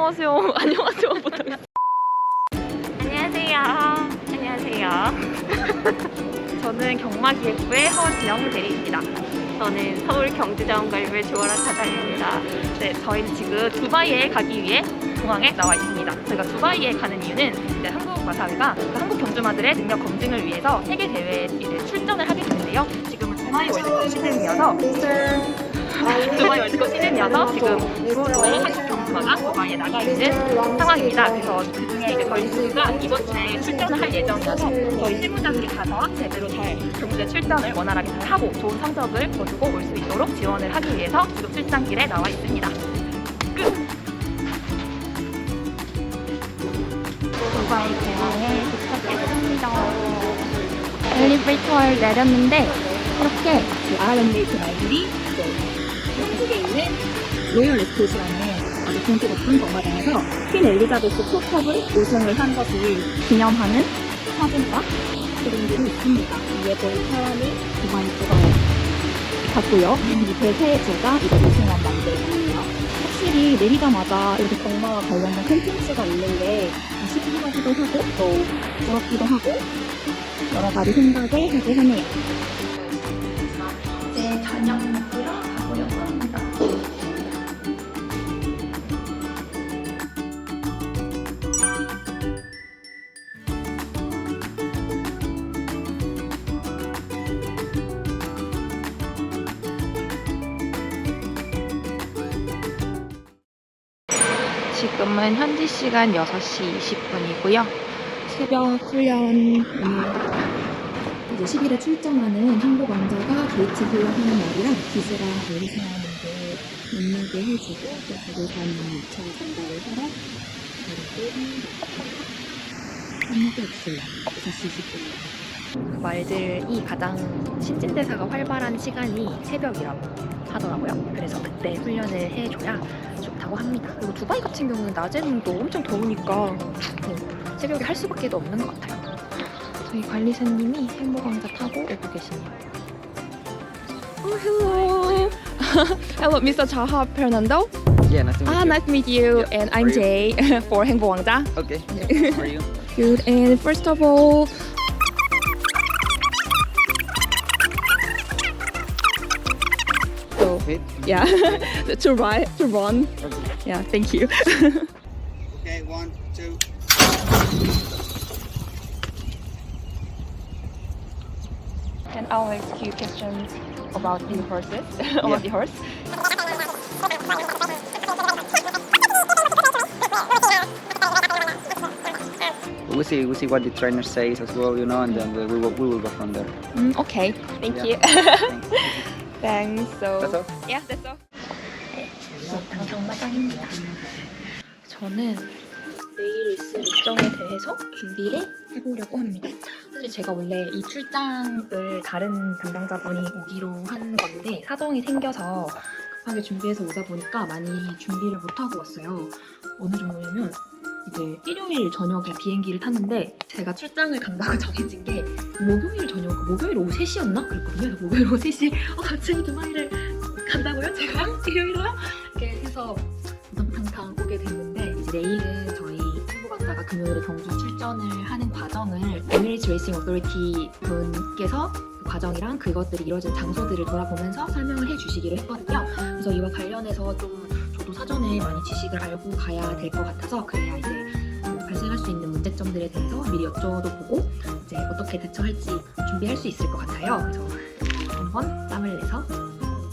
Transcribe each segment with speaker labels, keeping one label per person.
Speaker 1: 안녕하세요. 안녕하세요. 못하겠어. 안녕하세요. 안녕하세요. 저는 경마기획부의 허진영 대리입니다. 저는 서울 경주자원관리부의 조아라 차장입니다. 네, 저희는 지금 두바이에 가기 위해 공항에 나와 있습니다. 저희가 두바이에 가는 이유는 이제 한국마사회가 한국 경주마들의 능력 검증을 위해서 세계 대회에 이제 출전을 하게 되는데요. 지금은 두바이 월드컵 시즌이어서 지금 무도의 한국 경주마가 두바이에 나가 있는 상황입니다. 그래서 그중에 이제 저희 친구가 이번 주에 출전을 할 예정이어서 저희 실무자들이 가서 제대로 잘 경주에 출전을 원활하게 잘 하고 좋은 성적을 거두고 올 수 있도록 지원을 하기 위해서 지금 출장길에 나와 있습니다. 끝! 두바이 공항에 도착했습니다. 엘리베이터를 내렸는데 이렇게 아랍에미리트 말들이 한국에 있는 로열 레스토랑에 아주 공기 높은 경마장에서 퀸 엘리자베스 포탑을 우승을 한 것을 기념하는 사진과 그림들이 있습니다. 위에 보일 사람이 두바이 국왕을 갖고요. 밑에 새 제가 이거 우승한 만들고요. 확실히 내리자마자 이렇게 경마와 관련된 콘텐츠가 있는데 신기하기도 하고 또 부럽기도 하고 여러 가지 생각을 하게 하네요. 이제 저녁 먹으러 가보려고 합니다. 지금은 현지 시간 6시 20분이고요. 새벽 훈련 이제 10일에 출전하는 한국 왕자가 게이트 훈련하는 날이라 기수랑 의사하는데 만나게 해주고 또 거기 가는 차 전달을 하러 그리고 한국에 있어요. 6시 20분. 말들이 가장 신진대사가 활발한 시간이 새벽이라고 하더라고요. 그래서 그때 훈련을 해줘야 좋다고 합니다. 그리고 두바이 같은 경우는 낮에는 또 엄청 더우니까 새벽에 할 수밖에 없는 것 같아요. 저희 관리사님이 행복왕자 타고 오고 계시네요. Oh, hello. Hello, Mr. Taha Fernando.
Speaker 2: Yeah, nice to meet you.
Speaker 1: Nice to meet you.
Speaker 2: Yeah,
Speaker 1: And
Speaker 2: how
Speaker 1: I'm
Speaker 2: are you?
Speaker 1: Jay for 행복왕자.
Speaker 2: Okay, how are you?
Speaker 1: Good. And first of all, so
Speaker 2: Wait.
Speaker 1: yeah, to run.
Speaker 2: Okay.
Speaker 1: Yeah, thank you.
Speaker 2: Okay, 1, 2.
Speaker 1: Can I ask you questions about the horses? About the horse?
Speaker 2: We see what the trainer says as well, you know, and then we will go from there.
Speaker 1: Okay, thank you.
Speaker 2: Thanks.
Speaker 1: Thanks. So
Speaker 2: That's all?
Speaker 1: yeah, that's all. 네, 경마장입니다. 저는 내일 있을 일정에 대해서 준비를 해보려고 합니다. 사실 제가 원래 이 출장을 다른 담당자분이 오기로 한 건데 사정이 생겨서 급하게 준비해서 오다 보니까 많이 준비를 못하고 왔어요. 어느 정도냐면 이제 일요일 저녁에 비행기를 탔는데 제가 출장을 간다고 정해진 게 목요일 오후 3시였나? 그랬거든요. 그래서 목요일 오후 3시에 갑자기 두바이를 간다고요? 제가? 일요일로요? 이렇게 해서 우당탕탕 오게 됐는데 이제 내일은 저희 행복왕자가 금요일에 경주 출전을 하는 과정을 에미레이츠 레이싱 어토리티 분께서 그 과정이랑 그것들이 이루어진 장소들을 돌아보면서 설명을 해주시기로 했거든요. 그래서 이와 관련해서 좀 저도 사전에 많이 지식을 알고 가야 될 것 같아서 그래야 이제 발생할 수 있는 문제점들에 대해서 미리 여쭤보고 이제 어떻게 대처할지 준비할 수 있을 것 같아요. 그래서 한번 땀을 내서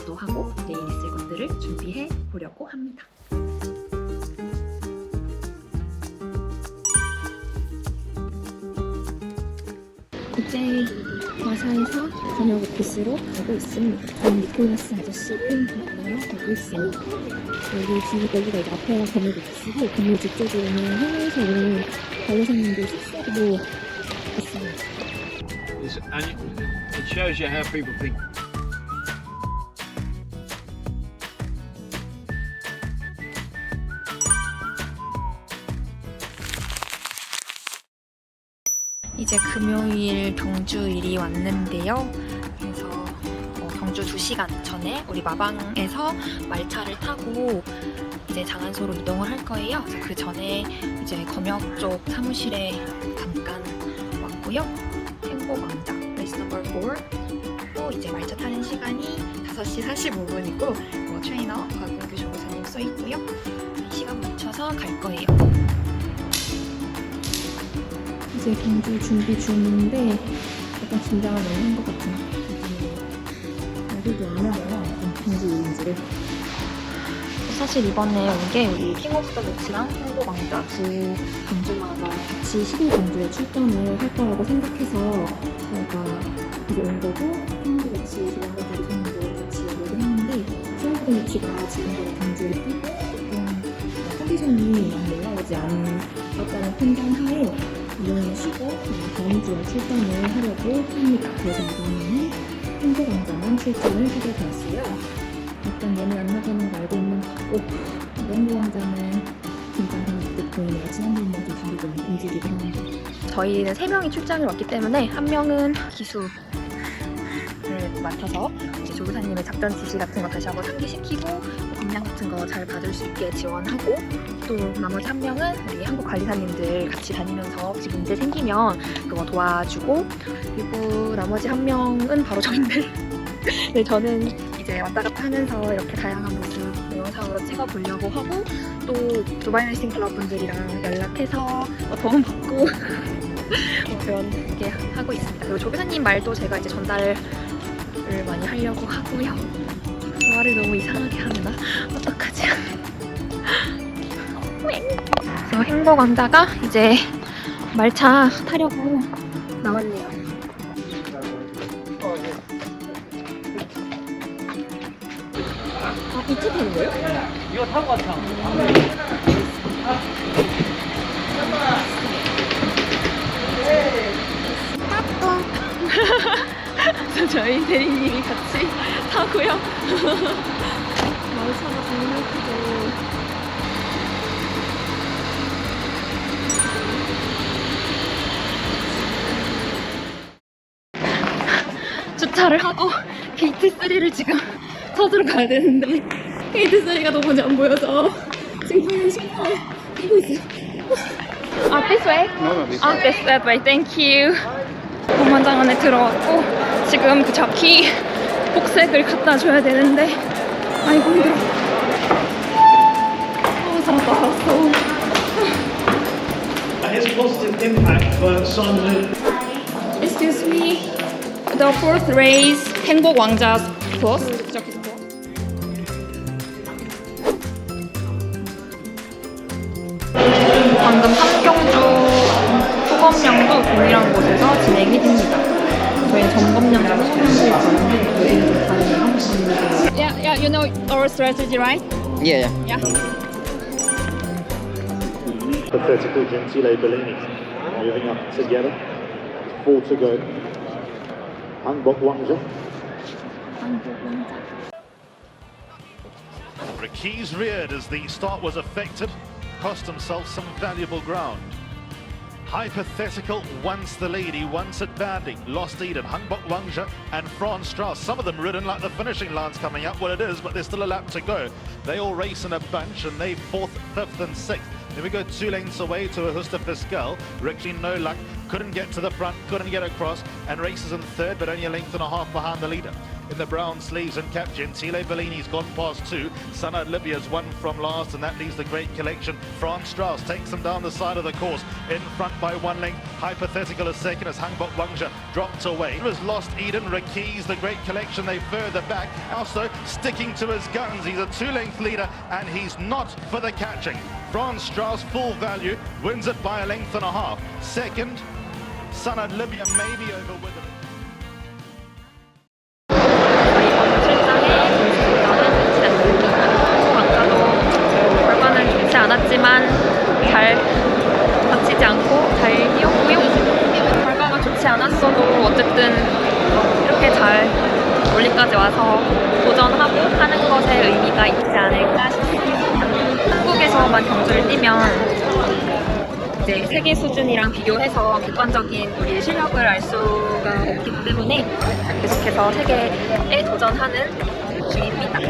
Speaker 1: 또 하고 내일 있을 것들을 준비해 보려고 합니다. 이제 마사에서 저녁 오피스로 가고 있습니다. 저는 니콜라스 아저씨 팬분이랑 가고 있습니다. 여기가 이제 앞에가 건물 오피스고 건물 뒤쪽으로는 해외에서 온 관리사님들 숙소도 있습니다.
Speaker 3: And it shows you how people think.
Speaker 1: 이제 금요일 경주일이 왔는데요. 그래서 경주 2시간 전에 우리 마방에서 말차를 타고 이제 이제 장안소로 이동을 할 거예요. 그래서 그 전에 이제 검역 쪽 사무실에 잠깐 왔고요. 행복왕자 레이스 넘버 4. 또 이제 말차 타는 시간이 5시 45분이고 트레이너 곽은규 조교사님 써 있고요. 시간 맞춰서 갈 거예요. 이제 경주 준비 중인데 약간 긴장을 너무 한 것 같아요. 여기도 얼마나 경주인지를. 사실 이번에 온 게 우리 킹 오브 더 매치랑 행복왕자 두 경주마다 같이 12경주에 출전을 할 거라고 생각해서 저희가 이제 온 거고, 킹 오브 더 매치 지원자들이 있었는데 같이 얘기를 했는데, 킹 오브 더 매치가 지금까지 경주를 뛰고 조금 컨디션이 많이 올라오지 않았다는 판단하에 이번에 쉬고 다음 주에 출전을 하려고 합니다. 그래서 이번에는 행복왕자만 출전을 하게 되었어요. 일단 얘는 안 나가는 거 알고 있는 거 같고, 행복왕자는 긴장감이 듯 보이네요. 지난번만 좀 준비도 움직이고 하는데. 저희는 3명이 출장을 왔기 때문에 한 명은 기수를 맡아서 이제 조교사님의 작전 지시 같은 거 다시 한번 상기시키고 검량 같은 거 잘 받을 수 있게 지원하고, 또 나머지 한 명은 우리 한국 관리사님들 같이 다니면서 혹시 문제 생기면 그거 도와주고, 그리고 나머지 한 명은 바로 저인데 네, 저는 이제 왔다 갔다 하면서 이렇게 다양한 모습 동영상으로 찍어보려고 하고, 또 두바이 레이싱 클럽 분들이랑 연락해서 도움 받고 그렇게 하고 있습니다. 그리고 조교사님 말도 제가 이제 전달을 많이 하려고 하고요. 말을 너무 이상하게 하나? 어떡하지? 그래서 행복왕자가 이제 말차 타려고 나왔네요. 아, 이치 타는 거예요?
Speaker 3: 이거 타고 갔다.
Speaker 1: 그래서 저희 대리님이 같이 타고요. 말차가 정말 크죠. 주차를 하고 게이트 3를 지금 찾으러 가야 되는데, 게이트 3가 너무 안 보여서 지금 방금 신발을 끼고 있어요. this way? This way. Thank you. 공원장 안에 들어왔고, 지금 그 자키 복색을 갖다 줘야 되는데, 아이고 힘들어. 살았어.
Speaker 4: It's a positive impact for Simon.
Speaker 1: Excuse me. The fourth race, 행복왕자 plus. 방금 3경주 소검량도 동일한 곳에서 진행이 됩니다. 저희는 점검량도 소검량도 있었는데 여기는 좀 다른 한국 분들이. Yeah, you know our strategy, right?
Speaker 2: Yeah.
Speaker 1: Yeah.
Speaker 4: Pathetical Gentile Bellini moving up together. 4 to go. Hanbok Wangja.
Speaker 5: Rakey's reared as the start was affected, cost himself some valuable ground. Hypothetical once the lead, he wants it badly. Lost Eden, Hanbok Wangja and Franz Strauss. Some of them ridden like the finishing line's coming up. Well, it is, but there's still a lap to go. They all race in a bunch and they 4th, 5th and 6th. Then we go 2 lengths away to Augusta Fiscal. Ricky, no luck, couldn't get to the front, couldn't get across, and races in 3rd, but only a length and a half behind the leader. In the brown sleeves and cap, Gentile Bellini's gone past 2. Sanad Libya's won from last, and that leaves the Great Collection. Franz Strauss takes them down the side of the course. In front by 1 length. Hypothetical is second as Hanbok Wangja dropped away. It was Lost Eden, Rakey's the Great Collection, they further back. Also sticking to his guns. He's a 2-length leader, and he's not for the catching. Franz Strauss, full value, wins it by a length and a half. Second, Sanad Libya maybe over with it.
Speaker 1: 않았지만 잘 다치지 않고 잘 뛰었고요. 결과가 좋지 않았어도 어쨌든 이렇게 잘 멀리까지 와서 도전하고 하는 것에 의미가 있지 않을까 싶습니다. 한국에서만 경주를 뛰면 이제 세계 수준이랑 비교해서 객관적인 우리의 실력을 알 수가 없기 때문에 계속해서 세계에 도전하는 중입니다.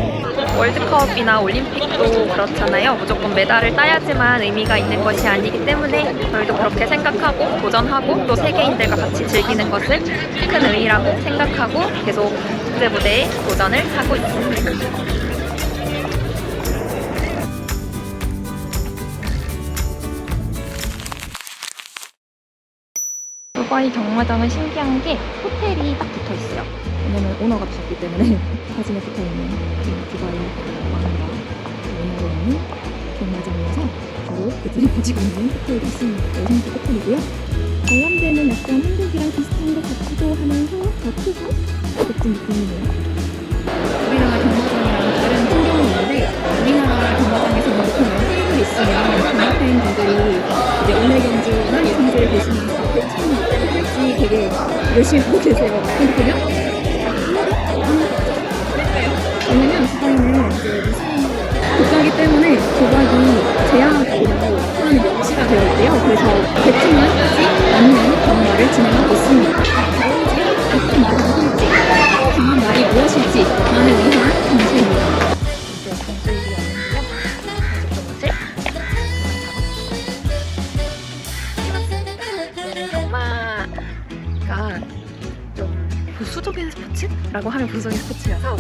Speaker 1: 월드컵이나 올림픽도 그렇잖아요. 무조건 메달을 따야지만 의미가 있는 것이 아니기 때문에 저희도 그렇게 생각하고 도전하고 또 세계인들과 같이 즐기는 것을 큰 의미라고 생각하고 계속 국제무대에 도전을 하고 있습니다. 두바이 경마장은 신기한 게 호텔이 딱 붙어 있어요. 왜냐면 오너가 봤기 때문에 사진에 붙어 있는 두바이 왕과 오너로 있는 경마장이어서 바로 그들이 가지고 있는 호텔이 있습니다. 여성도 호텔이고요. 관람대는 약간 한국이랑 비슷한 것 같기도 하면서 더 크고 그런 느낌이네요. 우리나라 경마장이랑 다른 풍경이 있는데 우리나라 경마장에서는 보통 테이블이 있으면 경마팬 분들이 이제 올레 경주나 예선제를 보시면서 배팅할지 되게 열심히 보고 계세요. 근데 보면 왜냐면 두바이는 이제 무슬림 국가이기 때문에 도박이 제한적으로 하는 명시가 되어 있대요. 그래서 배팅을 하지 않는 경마를 진행하고 있습니다. 어떤 말을 할지 다음 말이 무엇일지 만을 위한 경주입니다. 이제 경주일이 왔는데요. 아직도 경마가 좀 보수적인 스포츠라고 하면 보수적인 스포츠여서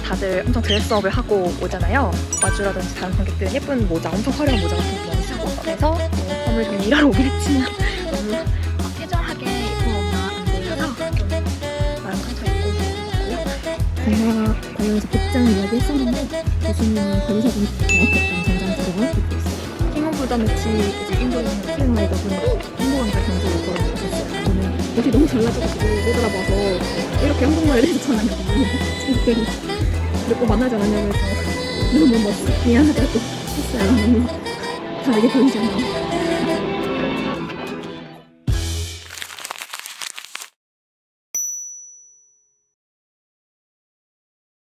Speaker 1: 다들 엄청 드레스업을 하고 오잖아요. 마주라든지 다른 관객들은 예쁜 모자, 엄청 화려한 모자 같은 거 많이 쓰고 그래서 펌을 그냥 일하러 오긴 했지만 너무 막 캐주얼하게 입고 오면 안 되어서 마음 상처 입고 있고요. 경마 관련해서 복장 이야기 했었는데 교수님은 변호사분 나왔던 정장자료가 입고 있어요. 킹 오브 더 매치 이제 인도에서 촬영하다 보니 한국왕자 경주를 보러 가셨어요. 저는 옷이 너무 잘나져가지고 못 알아봐서 이렇게 한국말을 해서 전화했거든요. 친구들이 꼭 만나지 않았냐고 해서 너무 미안하다고 했어요. 너무 다르게 보이잖아요.